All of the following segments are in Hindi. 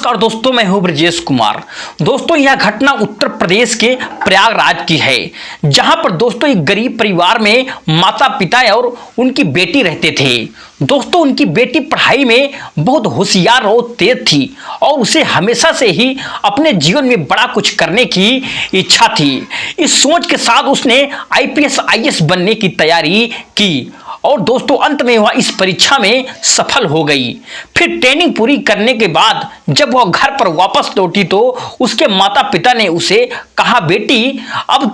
नमस्कार दोस्तों, मैं हूं ब्रजेश कुमार। दोस्तों, यह घटना उत्तर प्रदेश के प्रयागराज की है, जहां पर दोस्तों एक गरीब परिवार में माता पिता और उनकी बेटी रहते थे। दोस्तों, उनकी बेटी पढ़ाई में बहुत होशियार और तेज थी और उसे हमेशा से ही अपने जीवन में बड़ा कुछ करने की इच्छा थी। इस सोच के साथ उसने आईपीएस आईएएस बनने की तैयारी की और दोस्तों अंत में वह इस परीक्षा में सफल हो गई। फिर ट्रेनिंग पूरी करने के बाद जब वह घर पर वापस लौटी तो उसके माता पिता ने उसे कहा, बेटी अब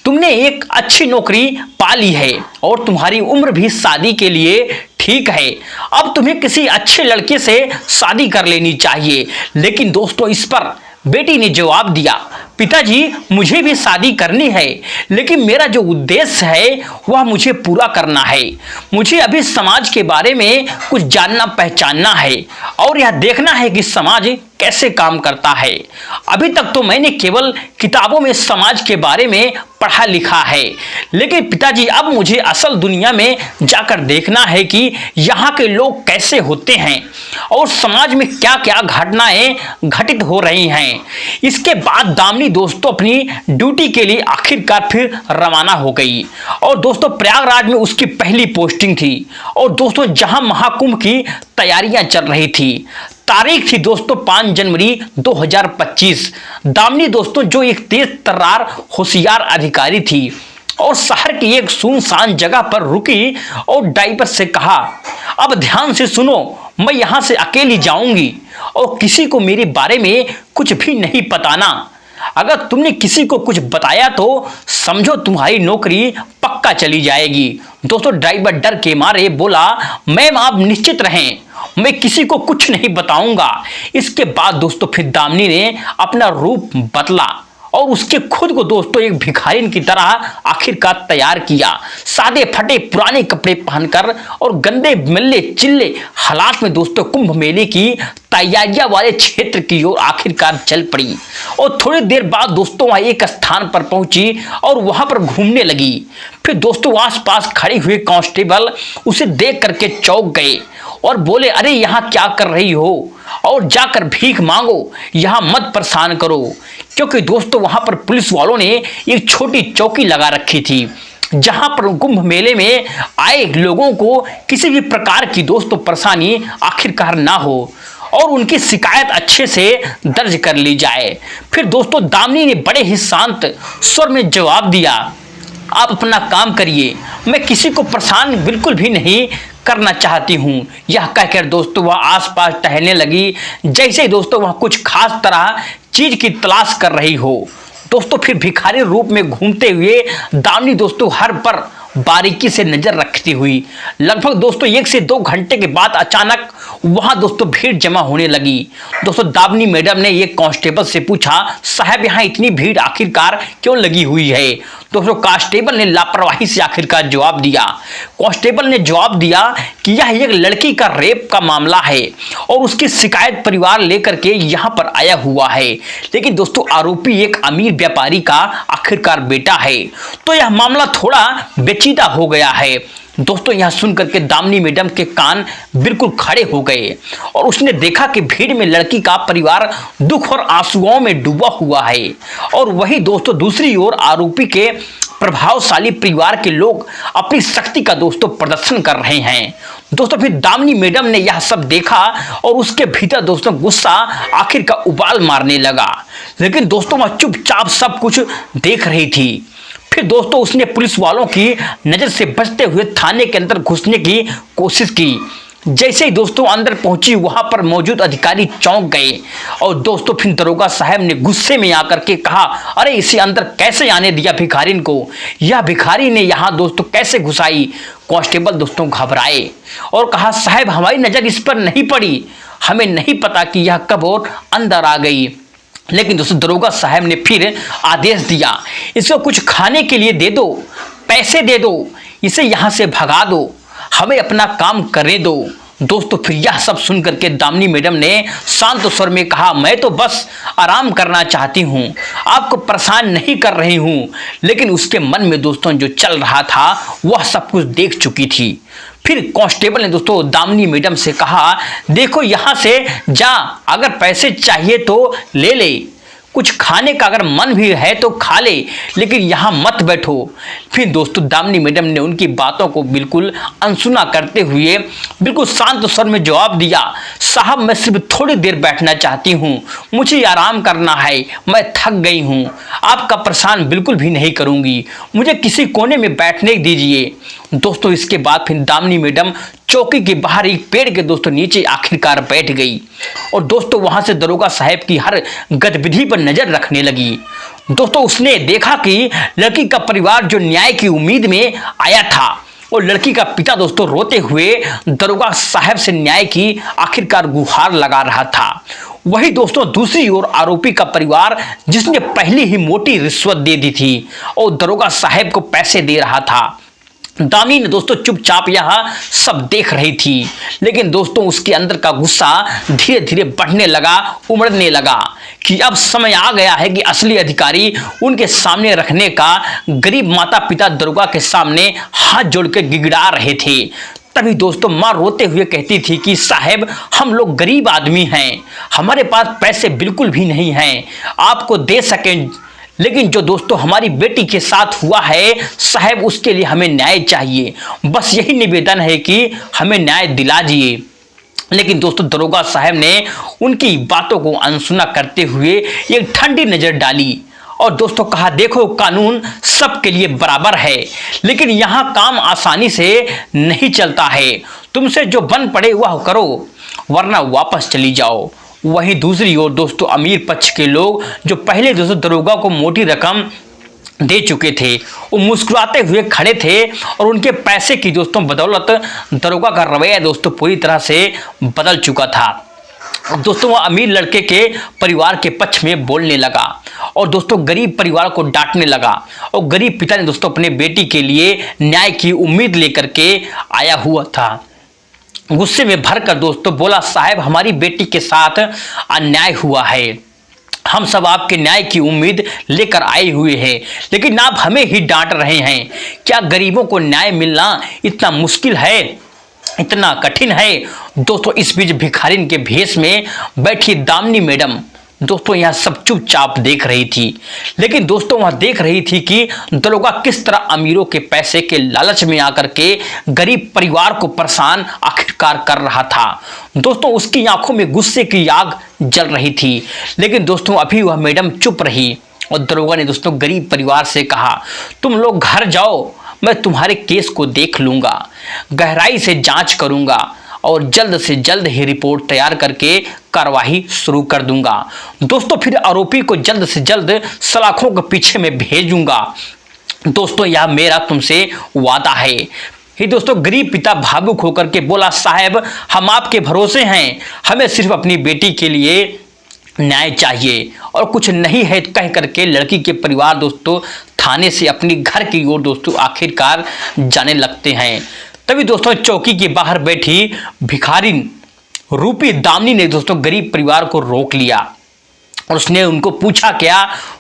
तुमने एक अच्छी नौकरी पा ली है और तुम्हारी उम्र भी शादी के लिए ठीक है। अब तुम्हें किसी अच्छे लड़के से शादी कर लेनी चाहिए। लेकिन दोस्तों इस पर बेटी ने जवाब दिया, पिताजी मुझे भी शादी करनी है, लेकिन मेरा जो उद्देश्य है वह मुझे पूरा करना है। मुझे अभी समाज के बारे में कुछ जानना पहचानना है और यह देखना है कि समाज कैसे काम करता है। अभी तक तो मैंने केवल किताबों में समाज के बारे में पढ़ा लिखा है, लेकिन पिताजी अब मुझे असल दुनिया में जाकर देखना है कि यहाँ के लोग कैसे होते हैं और समाज में क्या क्या घटनाएं घटित हो रही हैं। इसके बाद दामिनी दोस्तों अपनी ड्यूटी के लिए आखिरकार फिर रवाना हो गई और दोस्तों प्रयागराज में उसकी पहली पोस्टिंग थी और दोस्तों जहां महाकुंभ की तैयारियां चल रही थी। तारीख थी दोस्तों 5 जनवरी 2025। दामिनी दोस्तों जो एक तेज तर्रार होशियार अधिकारी थी और शहर की एक सुनसान जगह पर रुकी और ड्राइवर से कहा, अब ध्यान से सुनो, मैं यहां से अकेली जाऊंगी और किसी को मेरे बारे में कुछ भी नहीं बताना। अगर तुमने किसी को कुछ बताया तो समझो तुम्हारी नौकरी पक्का चली जाएगी। दोस्तों ड्राइवर डर के मारे बोला, मैम आप निश्चित रहें, मैं किसी को कुछ नहीं बताऊंगा। इसके बाद दोस्तों फिर दामिनी ने अपना रूप बदला और उसके खुद को दोस्तों एक भिखारिन की तरह आखिरकार तैयार किया। सादे फटे पुराने कपड़े पहनकर और गंदे मिल्ले चिल्ले हालात में दोस्तों कुंभ मेले की तैयारियां वाले क्षेत्र की ओर आखिरकार चल पड़ी और थोड़ी देर बाद दोस्तों वहां एक स्थान पर पहुंची और वहां पर घूमने लगी। फिर दोस्तों आसपास खड़े हुए कांस्टेबल उसे देख करके चौंक गए और बोले, अरे यहाँ क्या कर रही हो और जाकर भीख मांगो, यहाँ मत परेशान करो। क्योंकि दोस्तों वहां पर पुलिस वालों ने एक छोटी चौकी लगा रखी थी जहां पर कुंभ मेले में आए लोगों को किसी भी प्रकार की दोस्तों परेशानी आखिरकार ना हो और उनकी शिकायत अच्छे से दर्ज कर ली जाए। फिर दोस्तों दामिनी ने बड़े ही शांत स्वर में जवाब दिया, आप अपना काम करिए, मैं किसी को परेशान बिल्कुल भी नहीं करना चाहती हूँ। यह कहकर दोस्तों वह आसपास टहलने लगी जैसे दोस्तों वह कुछ खास तरह चीज की तलाश कर रही हो। दोस्तों फिर भिखारी रूप में घूमते हुए दामिनी दोस्तों हर पर बारीकी से नजर रखती हुई लगभग दोस्तों 1 से 2 घंटे के बाद अचानक वहां दोस्तों भीड़ जमा होने लगी। दोस्तों दामिनी मैडम ने एक कांस्टेबल से पूछा, साहब यहाँ इतनी भीड़ आखिरकार क्यों लगी हुई है? दोस्तों कांस्टेबल ने लापरवाही से आखिरकार जवाब दिया। कांस्टेबल ने जवाब दिया कि यह एक लड़की का रेप का मामला है और उसकी शिकायत परिवार लेकर के यहाँ पर आया हुआ है। लेकिन दोस्तों आरोपी एक अमीर व्यापारी का आखिरकार बेटा है, तो यह मामला थोड़ा पेचीदा हो गया है। दोस्तों यह सुन करके दामिनी मैडम के कान बिल्कुल खड़े हो गए और उसने देखा कि भीड़ में लड़की का परिवार दुख और आंसुओं में डूबा हुआ है और वही दोस्तों दूसरी ओर आरोपी के प्रभावशाली परिवार के लोग अपनी शक्ति का दोस्तों प्रदर्शन कर रहे हैं। दोस्तों फिर दामिनी मैडम ने यह सब देखा और उसके भीतर दोस्तों गुस्सा आखिर का उबाल मारने लगा, लेकिन दोस्तों वह चुपचाप सब कुछ देख रही थी। फिर दोस्तों उसने पुलिस वालों की नजर से बचते हुए थाने के अंदर घुसने की कोशिश की। जैसे ही दोस्तों अंदर पहुंची वहां पर मौजूद अधिकारी चौंक गए और दोस्तों फिर दरोगा साहब ने गुस्से में आकर के कहा, अरे इसे अंदर कैसे आने दिया भिखारिन को? यह भिखारी ने यहाँ दोस्तों कैसे घुसाई? कांस्टेबल दोस्तों घबराए और कहा, साहब हमारी नजर इस पर नहीं पड़ी, हमें नहीं पता कि यह कब और अंदर आ गई। लेकिन दोस्तों दरोगा साहब ने फिर आदेश दिया, इसको कुछ खाने के लिए दे दो, पैसे दे दो, इसे यहाँ से भगा दो, हमें अपना काम करने दो। दोस्तों फिर यह सब सुन करके दामिनी मैडम ने शांत स्वर में कहा, मैं तो बस आराम करना चाहती हूँ, आपको परेशान नहीं कर रही हूँ। लेकिन उसके मन में दोस्तों जो चल रहा था वह सब कुछ देख चुकी थी। फिर कांस्टेबल ने दोस्तों दामिनी मैडम से कहा, देखो यहां से जा, अगर पैसे चाहिए तो ले ले, कुछ खाने का अगर मन भी है तो खा ले, लेकिन यहां मत बैठो। फिर दोस्तों दामिनी मैडम ने उनकी बातों को बिल्कुल अनसुना करते हुए बिल्कुल शांत स्वर में जवाब दिया, साहब मैं सिर्फ थोड़ी देर बैठना चाहती हूं, मुझे आराम करना है, मैं थक गई हूं, आपका परेशान बिल्कुल भी नहीं करूंगी, मुझे किसी कोने में बैठने दीजिए। दोस्तों इसके बाद फिर दामिनी मैडम चौकी के बाहर एक पेड़ के दोस्तों नीचे आखिरकार बैठ गई और दोस्तों वहां से दरोगा साहब की हर गतिविधि पर नजर रखने लगी। दोस्तों उसने देखा कि लड़की का परिवार जो न्याय की उम्मीद में आया था और लड़की का पिता दोस्तों रोते हुए दरोगा साहब से न्याय की आखिरकार गुहार लगा रहा था। वही दोस्तों दूसरी ओर आरोपी का परिवार जिसने पहले ही मोटी रिश्वत दे दी थी और दरोगा साहब को पैसे दे रहा था। दामिनी ने दोस्तों चुपचाप यह सब देख रही थी, लेकिन दोस्तों उसके अंदर का गुस्सा धीरे धीरे बढ़ने लगा, उमड़ने लगा कि अब समय आ गया है कि असली अधिकारी उनके सामने रखने का। गरीब माता पिता दरोगा के सामने हाथ जोड़ के गिड़गिड़ा रहे थे। तभी दोस्तों माँ रोते हुए कहती थी कि साहब हम लोग गरीब आदमी हैं, हमारे पास पैसे बिल्कुल भी नहीं हैं, आपको दे सकें, लेकिन जो दोस्तों हमारी बेटी के साथ हुआ है साहब उसके लिए हमें न्याय चाहिए, बस यही निवेदन है कि हमें न्याय दिला दीजिए। लेकिन दोस्तों दरोगा साहब ने उनकी बातों को अनसुना करते हुए एक ठंडी नजर डाली और दोस्तों कहा, देखो कानून सबके लिए बराबर है, लेकिन यहाँ काम आसानी से नहीं चलता है, तुमसे जो बन पड़े वह करो वरना वापस चली जाओ। वहीं दूसरी ओर दोस्तों अमीर पक्ष के लोग जो पहले दोस्तों दरोगा को मोटी रकम दे चुके थे वो मुस्कुराते हुए खड़े थे और उनके पैसे की दोस्तों बदौलत दरोगा का रवैया दोस्तों पूरी तरह से बदल चुका था। दोस्तों वह अमीर लड़के के परिवार के पक्ष में बोलने लगा और दोस्तों गरीब परिवार को डांटने लगा और गरीब पिता ने दोस्तों अपने बेटी के लिए न्याय की उम्मीद लेकर के आया हुआ था। गुस्से में भरकर दोस्तों बोला, साहब हमारी बेटी के साथ अन्याय हुआ है, हम सब आपके न्याय की उम्मीद लेकर आए हुए हैं, लेकिन आप हमें ही डांट रहे हैं। क्या गरीबों को न्याय मिलना इतना मुश्किल है, इतना कठिन है? दोस्तों इस बीच भिखारिन के भेष में बैठी दामिनी मैडम दोस्तों यह सब चुपचाप देख रही थी, लेकिन दोस्तों वह देख रही थी कि दरोगा किस तरह अमीरों के पैसे के लालच में आकर के गरीब परिवार को परेशान आखिरकार कर रहा था। दोस्तों उसकी आंखों में गुस्से की आग जल रही थी, लेकिन दोस्तों अभी वह मैडम चुप रही और दरोगा ने दोस्तों गरीब परिवार से कहा, तुम लोग घर जाओ, मैं तुम्हारे केस को देख लूंगा, गहराई से जांच करूंगा और जल्द से जल्द ही रिपोर्ट तैयार करके कार्रवाई शुरू कर दूंगा। दोस्तों फिर आरोपी को जल्द से जल्द सलाखों के पीछे में भेजूंगा। दोस्तों यह मेरा तुमसे वादा है। ही दोस्तों गरीब पिता भावुक होकर के बोला, साहब हम आपके भरोसे हैं, हमें सिर्फ अपनी बेटी के लिए न्याय चाहिए और कुछ नहीं है कह करके लड़की के परिवार दोस्तों थाने से अपनी घर की ओर दोस्तों आखिरकार जाने लगते हैं। तभी दोस्तों चौकी के बाहर बैठी भिखारिन रूपी दामिनी ने दोस्तों गरीब परिवार को रोक लिया और उसने उनको पूछा, क्या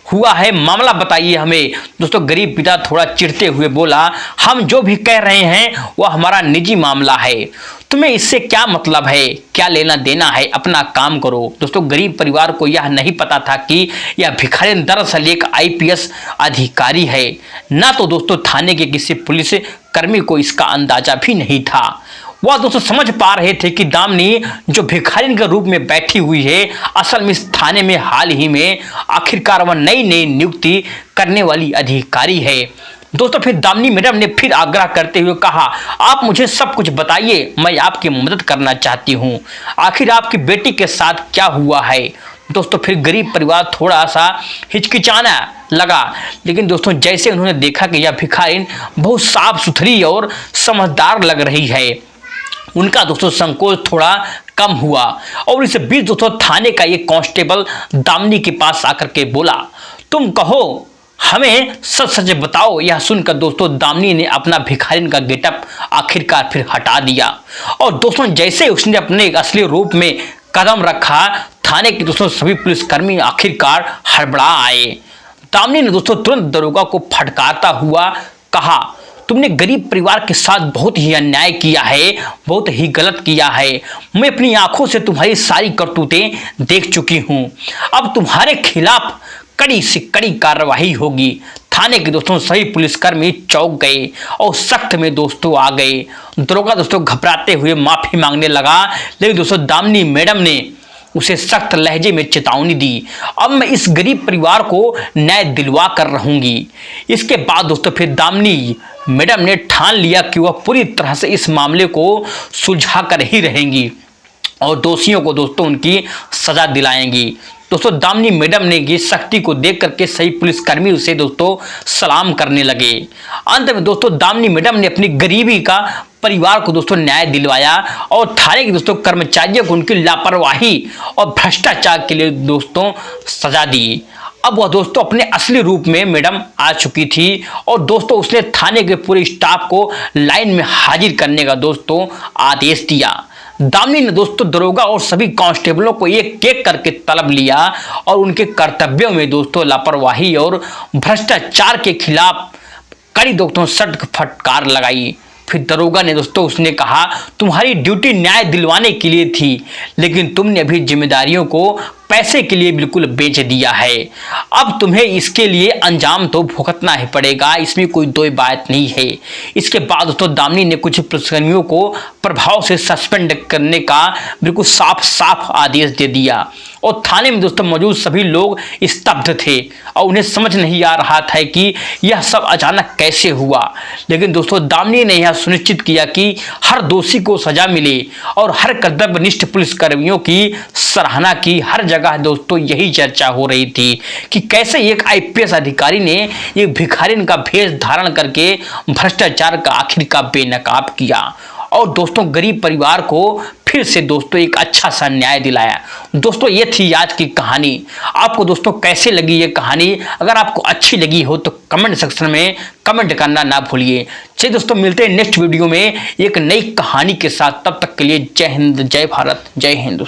हुआ है, मामला बताइए हमें। दोस्तों गरीब पिता थोड़ा चिढ़ते हुए बोला, हम जो भी कह रहे हैं वह हमारा निजी मामला है, तुम्हें इससे क्या मतलब है, क्या लेना देना है, अपना काम करो। दोस्तों गरीब परिवार को यह नहीं पता था कि यह भिखारिन दरअसल एक IPS अधिकारी है, ना तो दोस्तों थाने के किसी पुलिस कर्मी को इसका अंदाजा भी नहीं था। वह दोस्तों समझ पा रहे थे कि दामिनी जो भिखारिन के रूप में बैठी हुई है असल में इस थाने में हाल ही में आखिरकार वह नई नई नियुक्ति करने वाली अधिकारी है। दोस्तों फिर दामिनी मैडम ने फिर आग्रह करते हुए कहा, आप मुझे सब कुछ बताइए, मैं आपकी मदद करना चाहती हूँ, आखिर आपकी बेटी के साथ क्या हुआ है। दोस्तों फिर गरीब परिवार थोड़ा सा हिचकिचाना लगा, लेकिन दोस्तों जैसे उन्होंने देखा कि यह भिखारिन बहुत साफ सुथरी और समझदार लग रही है, उनका दोस्तों संकोच थोड़ा कम हुआ और इस बीच दोस्तों थाने का एक कांस्टेबल दामिनी के पास आकर के बोला, तुम कहो, हमें सच सच बताओ। यह सुनकर दोस्तों दामिनी ने अपना भिखारिन का गेटअप आखिरकार फिर हटा दिया और दोस्तों जैसे उसने अपने असली रूप में कदम रखा, थाने के दोस्तों सभी पुलिसकर्मी आखिरकार हड़बड़ा आए। दामिनी ने दोस्तों तुरंत दरोगा को फटकारता हुआ कहा, तुमने गरीब परिवार के साथ बहुत ही अन्याय किया है, बहुत ही गलत किया है। मैं अपनी आंखों से तुम्हारी सारी करतूतें देख चुकी हूं। अब तुम्हारे खिलाफ कड़ी से कड़ी कार्रवाई होगी। थाने के दोस्तों सभी पुलिसकर्मी चौंक गए और सख्त में दोस्तों आ गए। दरोगा दोस्तों घबराते हुए माफी मांगने लगा, लेकिन दोस्तों दामिनी मैडम ने उसे सख्त लहजे में चेतावनी दी, अब मैं इस गरीब परिवार को न्याय दिलवा कर रहूंगी। इसके बाद दोस्तों फिर दामिनी मैडम ने ठान लिया कि वह पूरी तरह से इस मामले को सुलझा कर ही रहेंगी और दोषियों को दोस्तों उनकी सजा दिलाएंगी। दोस्तों दामिनी मैडम ने ये शक्ति को देख करके सही पुलिसकर्मी उसे दोस्तों सलाम करने लगे। अंत में दोस्तों दामिनी मैडम ने अपनी गरीबी का परिवार को दोस्तों न्याय दिलवाया और थाने के दोस्तों कर्मचारियों को उनकी लापरवाही और भ्रष्टाचार के लिए दोस्तों सजा दी। अब वह दोस्तों अपने असली रूप में मैडम आ चुकी थी और दोस्तों उसने थाने के पूरे स्टाफ को लाइन में हाजिर करने का दोस्तों आदेश दिया। दामिनी ने दोस्तों दरोगा और सभी कांस्टेबलों को एक एक करके तलब लिया और उनके कर्तव्यों में दोस्तों लापरवाही और भ्रष्टाचार के खिलाफ कड़ी दोस्तों सख्त फटकार लगाई। फिर दरोगा ने दोस्तों उसने कहा, तुम्हारी ड्यूटी न्याय दिलवाने के लिए थी, लेकिन तुमने अभी जिम्मेदारियों को पैसे के लिए बिल्कुल बेच दिया है। अब तुम्हें इसके लिए अंजाम तो भुगतना ही पड़ेगा, इसमें कोई दो बात नहीं है। इसके बाद दोस्तों दामिनी ने कुछ पुलिसकर्मियों को प्रभाव से सस्पेंड करने का बिल्कुल साफ साफ आदेश दे दिया और थाने में दोस्तों मौजूद सभी लोग स्तब्ध थे और उन्हें समझ नहीं आ रहा था कि यह सब अचानक कैसे हुआ। लेकिन दोस्तों दामिनी ने यह सुनिश्चित किया कि हर दोषी को सजा मिले और हर कर्तव्यनिष्ठ पुलिसकर्मियों की सराहना की। हर जगह दोस्तों यही चर्चा हो रही थी कि कैसे एक आईपीएस अधिकारी ने एक भिखारिन का भेष धारण करके भ्रष्टाचार का आखिर का बेनकाब किया और दोस्तों गरीब परिवार को फिर से दोस्तों एक अच्छा सा न्याय दिलाया। दोस्तों ये थी आज की कहानी। आपको दोस्तों कैसे लगी ये कहानी? अगर आपको अच्छी लगी हो तो कमेंट सेक्शन में कमेंट करना ना भूलिए। चलिए दोस्तों मिलते हैं नेक्स्ट वीडियो में एक नई कहानी के साथ। तब तक के लिए जय हिंद, जय भारत, जय हिंद।